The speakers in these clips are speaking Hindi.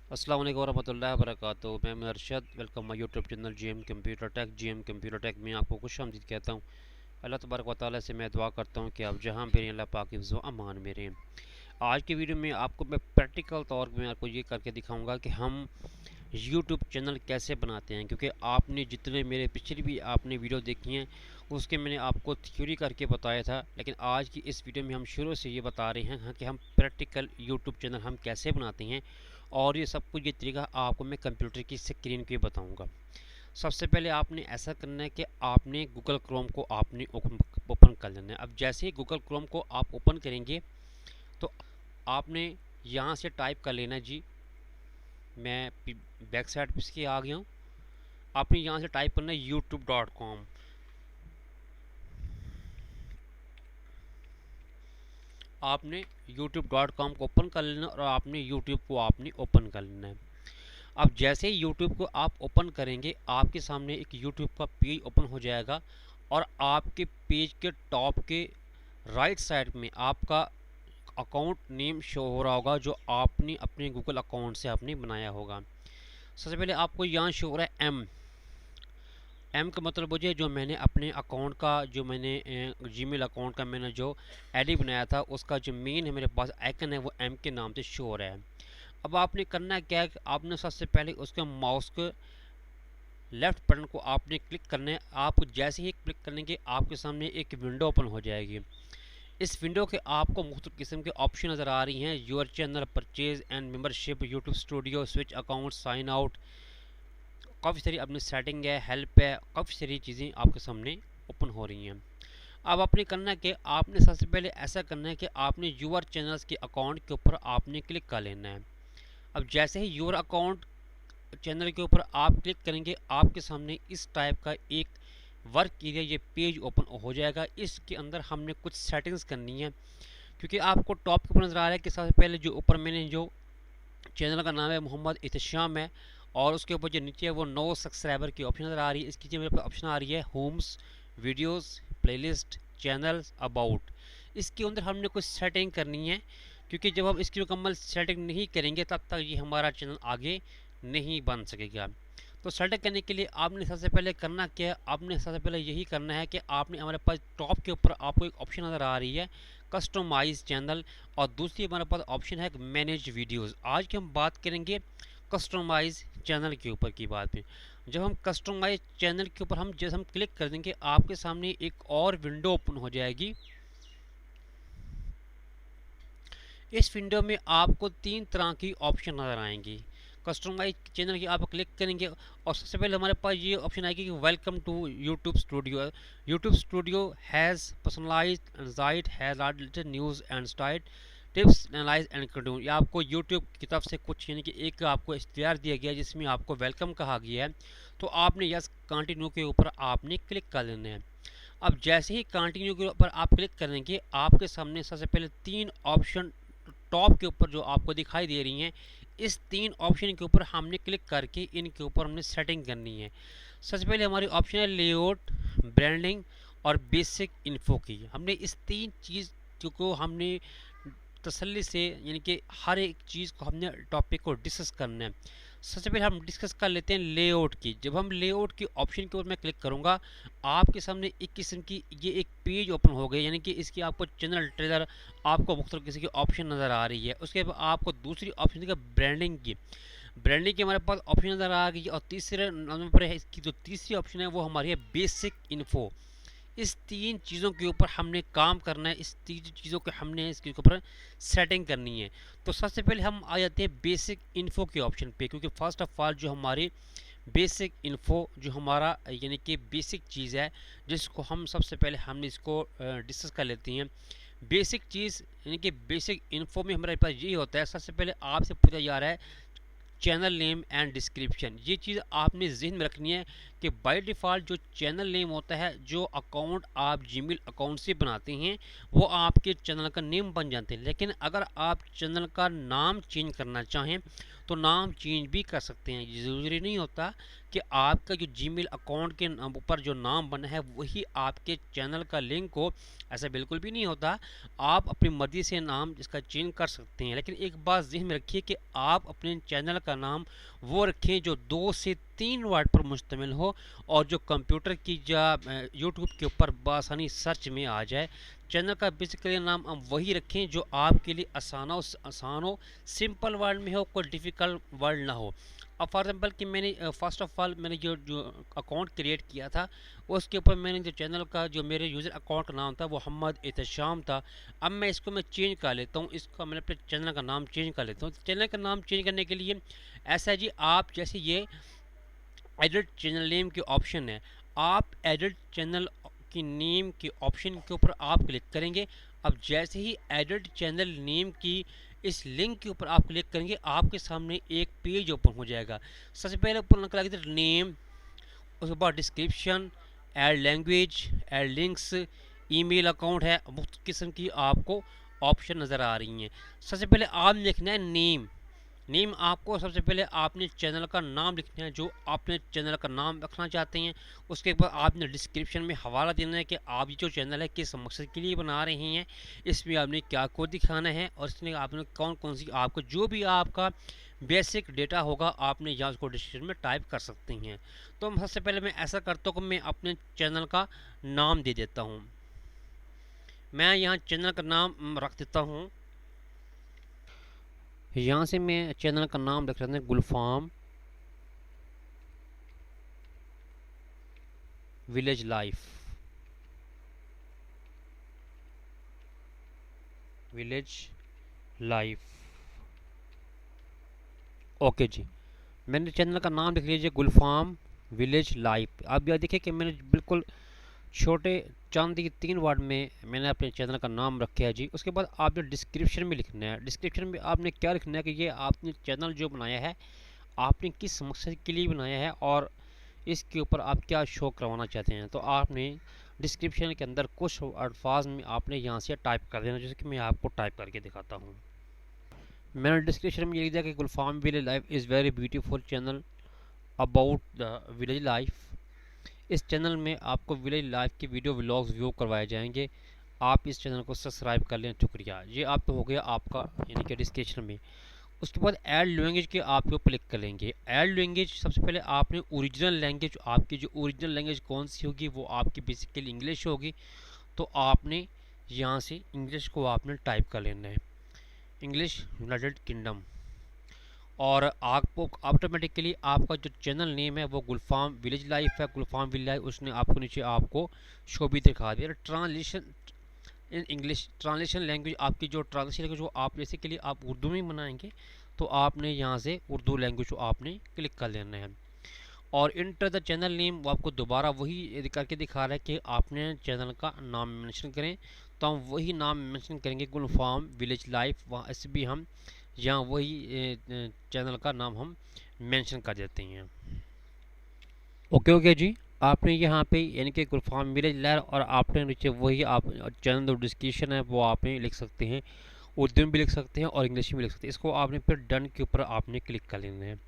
अस्सलाम वालेकुम वरहमतुल्लाहि वबरकातुहू। मैं Arshad. Welcome my YouTube channel GM computer tech. GM computer tech में आपको खुशामदीद कहता हूँ। अल्लाह तबारक व तआला से मैं दुआ करता हूँ कि आप जहाँ भी रहें अल्लाह पाक हिफ्ज़ व अमान में रहें। आज की वीडियो में आपको मैं प्रैक्टिकल तौर पे आपको ये करके दिखाऊंगा कि हम यूट्यूब चैनल कैसे बनाते हैं, क्योंकि आपने जितने मेरे पिछली भी आपने वीडियो देखी हैं उसके मैंने आपको थ्योरी करके बताया था, लेकिन आज की इस वीडियो में हम शुरू से ये बता रहे हैं कि हम प्रैक्टिकल यूट्यूब चैनल हम कैसे बनाते हैं। और ये सब कुछ ये तरीका आपको मैं कंप्यूटर की स्क्रीन पे बताऊंगा। सबसे पहले आपने ऐसा करना है कि आपने गूगल क्रोम को आपने ओपन कर लेना है। अब जैसे ही गूगल क्रोम को आप ओपन करेंगे तो आपने यहाँ से टाइप कर लेना जी। मैं बैक साइड पे इसके आ गया हूँ। आपने यहाँ से टाइप करना है youtube.com। आपने youtube.com को ओपन कर लेना और आपने YouTube को आपने ओपन कर लेना है। अब जैसे ही YouTube को आप ओपन करेंगे आपके सामने एक YouTube का पेज ओपन हो जाएगा और आपके पेज के टॉप के राइट साइड में आपका अकाउंट नेम शो हो रहा होगा जो आपने अपने गूगल अकाउंट से आपने बनाया होगा। सबसे पहले आपको यहाँ शो हो रहा है एम का मतलब मुझे जो मैंने अपने अकाउंट का जो मैंने जीमेल अकाउंट का मैंने जो आईडी बनाया था उसका जो मेन है मेरे पास आइकन है वो एम के नाम से शो हो रहा है। अब आपने करना क्या है कि आपने सबसे पहले उसके माउस के लेफ्ट बटन को आपने क्लिक करना है। आप जैसे ही क्लिक करेंगे आपके सामने एक विंडो ओपन हो जाएगी। इस विंडो के आपको मुख्तलिफ किस्म के ऑप्शन नज़र आ रही हैं। Your channel, purchase and membership, YouTube studio, switch account, sign out, काफ़ी सारी अपनी सेटिंग है, हेल्प है, काफ़ी सारी चीज़ें आपके सामने ओपन हो रही हैं। अब आपने करना है कि आपने सबसे पहले ऐसा करना है कि आपने यूर चैनल्स के अकाउंट के ऊपर आपने क्लिक कर लेना है। अब जैसे ही यूर अकाउंट चैनल के ऊपर आप क्लिक करेंगे आपके सामने इस टाइप का एक वर्क एरिया ये पेज ओपन हो जाएगा। इसके अंदर हमने कुछ सेटिंग्स करनी है, क्योंकि आपको टॉप के ऊपर नज़र आ रहा है कि सबसे पहले जो ऊपर मैंने जो चैनल का नाम है मोहम्मद इत्शाम है और उसके ऊपर जो नीचे है वो नो सब्सक्राइबर की ऑप्शन नज़र आ रही है। इसकी जो मेरे पास ऑप्शन आ रही है homes, videos, playlist, channels, about. इसके अंदर हमने कुछ सेटिंग करनी है, क्योंकि जब हम इसकी मुकम्मल सेटिंग नहीं करेंगे तब तक ये हमारा चैनल आगे नहीं बन सकेगा। तो सेटिंग करने के लिए आपने सबसे पहले करना क्या है, आपने सबसे पहले यही करना है कि आपने हमारे पास टॉप के ऊपर आपको एक ऑप्शन नज़र आ रही है कस्टमाइज चैनल और दूसरी हमारे पास ऑप्शन है मैनेज वीडियोस। आज की हम बात करेंगे कस्टमाइज चैनल के ऊपर की बात में। जब हम कस्टमाइज चैनल के ऊपर जैसे हम क्लिक कर देंगे आपके सामने एक और विंडो ओपन हो जाएगी। इस विंडो में आपको तीन तरह की ऑप्शन नज़र आएंगी। कस्टमाइज चैनल की आप क्लिक करेंगे और सबसे पहले हमारे पास ये ऑप्शन आएगी कि welcome to YouTube studio. YouTube studio has personalized site, has related news and state, tips analyze and control. ये आपको यूट्यूब की तरफ से कुछ यानी कि एक आपको इख्तियार दिया गया है जिसमें आपको वेलकम कहा गया है। तो आपने यस कंटिन्यू के ऊपर आपने क्लिक कर लेना है। अब जैसे ही कंटिन्यू के ऊपर आप क्लिक करेंगे आपके सामने सबसे पहले तीन ऑप्शन टॉप के ऊपर जो आपको दिखाई दे रही हैं, इस तीन ऑप्शन के ऊपर हमने क्लिक करके इनके ऊपर हमने सेटिंग करनी है। सबसे पहले हमारी ऑप्शन है लेआउट, ब्रांडिंग और बेसिक इन्फो की। हमने इस तीन चीज़ को हमने तसल्ली से यानी कि हर एक चीज़ को हमने टॉपिक को डिस्कस करना है। सबसे पहले हम डिस्कस कर लेते हैं लेआउट की। जब हम लेआउट की ऑप्शन के ऊपर मैं क्लिक करूंगा आपके सामने एक किस्म की ये एक पेज ओपन हो गई, यानी कि इसकी आपको चैनल ट्रेलर आपको मुख्तलिफ किसी की ऑप्शन नज़र आ रही है। उसके बाद आपको दूसरी ऑप्शन देगा ब्रांडिंग की। ब्रांडिंग की हमारे पास ऑप्शन नज़र आ गई और तीसरे नंबर पर है इसकी जो तीसरी ऑप्शन है वो हमारी है बेसिक इन्फो। इस तीन चीज़ों के ऊपर हमने काम करना है, इस तीन चीज़ों के हमने इसके ऊपर सेटिंग करनी है। तो सबसे पहले हम आ जाते हैं बेसिक इन्फो के ऑप्शन पे, क्योंकि फर्स्ट ऑफ ऑल जो हमारी बेसिक इन्फो जो हमारा यानी कि बेसिक चीज़ है जिसको हम सबसे पहले हम इसको डिस्कस कर लेते हैं। बेसिक चीज़ यानी कि बेसिक इन्फो में हमारे पास यही होता है, सबसे पहले आपसे पूछा जा रहा है चैनल नेम एंड डिस्क्रिप्शन। ये चीज़ आपने जहन में रखनी है कि बाय डिफ़ॉल्ट जो चैनल नेम होता है, जो अकाउंट आप जीमेल अकाउंट से बनाते हैं, वो आपके चैनल का नेम बन जाते हैं। लेकिन अगर आप चैनल का नाम चेंज करना चाहें तो नाम चेंज भी कर सकते हैं। ज़रूरी नहीं होता कि आपका जो जीमेल अकाउंट के ऊपर जो नाम बना है वही आपके चैनल का लिंक हो, ऐसा बिल्कुल भी नहीं होता। आप अपनी मर्ज़ी से नाम इसका चेंज कर सकते हैं। लेकिन एक बात ज़हन में रखिए कि आप अपने चैनल का नाम वो रखें जो 2 से 3 वर्ड पर मुश्तमिल हो और जो कंप्यूटर की या यूट्यूब के ऊपर बआसानी सर्च में आ जाए। चैनल का बेसिकली नाम हम वही रखें जो आपके लिए आसान हो, सिंपल वर्ड में हो, कोई डिफ़िकल्ट वर्ड ना हो। अब फॉर एग्जांपल कि मैंने फ़र्स्ट ऑफ़ ऑल मैंने जो जो अकाउंट क्रिएट किया था, उसके ऊपर मैंने जो चैनल का जो मेरे यूज़र अकाउंट का नाम था वो मोहम्मद एहतशाम था। अब मैं इसको चेंज कर लेता हूँ, इसका मैंने अपने चैनल का नाम चेंज कर लेता हूँ। चैनल का नाम चेंज करने के लिए ऐसा है जी, आप जैसे ये एडिट चैनल नेम के ऑप्शन है, आप एडिट चैनल की नेम के ऑप्शन के ऊपर आप क्लिक करेंगे। अब जैसे ही एडिट चैनल नेम की इस लिंक के ऊपर आप क्लिक करेंगे, आपके सामने एक पेज ओपन हो जाएगा। सबसे पहले ऊपर निकला नेम, उसके बाद description, add language, add links, email account है, मुख्तलिफ किस्म की आपको ऑप्शन नज़र आ रही हैं। सबसे पहले आपने लिखना है नेम। नेम आपको सबसे पहले आपने चैनल का नाम लिखना है जो आपने चैनल का नाम रखना चाहते हैं। उसके बाद आपने डिस्क्रिप्शन में हवाला देना है कि आप जो चैनल है किस मकसद के लिए बना रहे हैं, इसमें आपने क्या कोड दिखाना है और इसमें आपने कौन कौन सी आपको जो भी आपका बेसिक डेटा होगा आपने यहाँ उसको डिस्क्रिप्शन में टाइप कर सकते हैं। तो सबसे पहले मैं ऐसा करता हूँ कि मैं अपने चैनल का नाम दे देता हूँ। मैं यहाँ चैनल का नाम रख देता हूँ, यहाँ से मैं चैनल का नाम रख रहा हूँ गुलफाम विलेज लाइफ। ओके जी, मैंने चैनल का नाम लिख लीजिए गुलफाम विलेज लाइफ। आप यह देखिए कि मैंने बिल्कुल छोटे चंद ही 3 वर्ड में मैंने अपने चैनल का नाम रखा है जी। उसके बाद आपने डिस्क्रिप्शन में लिखना है। डिस्क्रिप्शन में आपने क्या लिखना है कि ये आपने चैनल जो बनाया है आपने किस मकसद के लिए बनाया है और इसके ऊपर आप क्या शो करवाना चाहते हैं। तो आपने डिस्क्रिप्शन के अंदर कुछ अल्फाज में आपने यहाँ से टाइप कर देना, जैसे कि मैं आपको टाइप करके दिखाता हूँ। मैंने डिस्क्रिप्शन में ये लिख दिया कि Gulfam village life is very beautiful channel about the village life. इस चैनल में आपको विलेज लाइफ की वीडियो व्लॉग्स व्यू करवाए जाएंगे। आप इस चैनल को सब्सक्राइब कर लें, शुक्रिया। ये आप तो हो गया आपका यानी कि डिस्क्रिप्शन में। उसके बाद ऐड लैंग्वेज के आप जो क्लिक करेंगे, ऐड लैंग्वेज सबसे पहले आपने ओरिजिनल लैंग्वेज, आपकी जो ओरिजिनल लैंग्वेज कौन सी होगी वो आपकी बेसिकली इंग्लिश होगी। तो आपने यहाँ से इंग्लिश को आपने टाइप कर लेना है, इंग्लिश यूनाइटेड किंगडम। और आपको ऑटोमेटिकली आपका जो चैनल नेम है वो गुलफाम विलेज लाइफ है। गुलफाम विलेज लाइफ उसने आपको नीचे आपको शो भी दिखा दिया। Translation in English, translation language आपकी जो ट्रांसलेशन लैंग्वेज वो आप बेसिकली आप उर्दू में बनाएंगे, तो आपने यहाँ से उर्दू लैंग्वेज को आपने क्लिक कर लेना है। और इंटर द चैनल नेम वो आपको दोबारा वही करके दिखा रहा है कि आपने चैनल का नाम मेंशन करें, तो हम वही नाम मेंशन करेंगे गुलफाम विलेज लाइफ। वहाँ से भी हम यहाँ वही चैनल का नाम हम मेंशन कर देते हैं। ओके जी, आपने यहाँ पे यानी कि गुलफाम विलेज लाइफ और आपने नीचे वही आप चैनल जो डिस्क्रिप्शन है वो आपने लिख सकते हैं, उर्दू में भी लिख सकते हैं और इंग्लिश में भी लिख सकते हैं। इसको आपने फिर डन के ऊपर आपने क्लिक कर लेना है।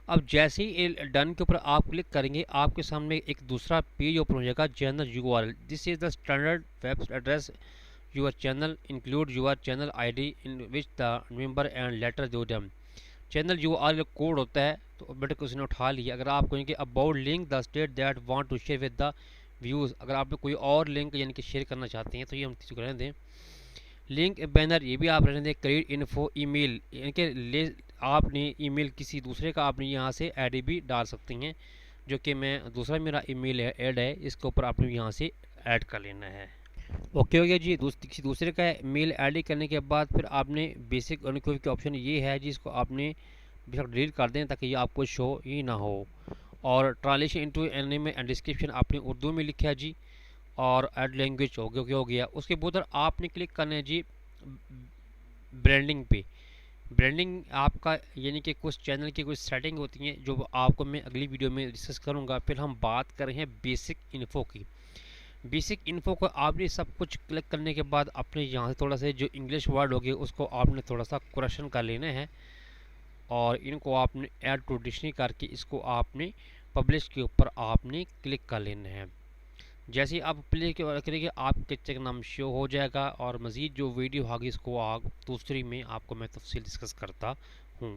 अब जैसे ही डन के ऊपर आप क्लिक करेंगे आपके सामने एक दूसरा पेज ओपन हो जाएगा, channel URL। This is the standard web address your channel include your channel ID in which the member and later दो डम। चैनल URL कोड होता है, तो बेटे को उसने उठा लिया। अगर आप कहेंगे about link the state that want to share with the views, अगर आप कोई और लिंक यानी कि शेयर करना चाहते हैं तो ये हम किसी को रहने दें। लिंक बैनर ये भी आप रहने दें। क्रेडिट इन्फो ईमेल यानी कि आपने ईमेल किसी दूसरे का आपने यहाँ से ID भी डाल सकते हैं, जो कि मैं दूसरा मेरा ईमेल है ऐड है, इसके ऊपर आपने यहाँ से ऐड कर लेना है। ओके हो गया जी। किसी दूसरे का मेल ID करने के बाद फिर आपने बेसिक अनइक्वल के ऑप्शन ये है जी, इसको आपने बेशक डिलीट कर दें ताकि ये आपको शो ही ना हो। और translation into anime and description आपने उर्दू में लिखा है जी, और ऐड लैंग्वेज हो गया। उसके बाद आपने क्लिक करना है जी ब्रांडिंग पे। ब्रांडिंग आपका यानी कि कुछ चैनल की कुछ सेटिंग होती हैं जो आपको मैं अगली वीडियो में डिस्कस करूंगा। फिर हम बात कर रहे हैं बेसिक इन्फो की। बेसिक इन्फो को आपने सब कुछ क्लिक करने के बाद अपने यहाँ से थोड़ा सा जो इंग्लिश वर्ड हो गए उसको आपने थोड़ा सा करेक्शन कर लेना है और इनको आपने ऐड टू डिक्शनरी करके इसको आपने पब्लिश के ऊपर आपने क्लिक कर लेना है। जैसे ही आप प्ले के करेंगे आपके चेक नाम शो हो जाएगा और मज़ीद जो वीडियो होगी इसको आप दूसरी में आपको मैं तफसील डिस्कस करता हूँ।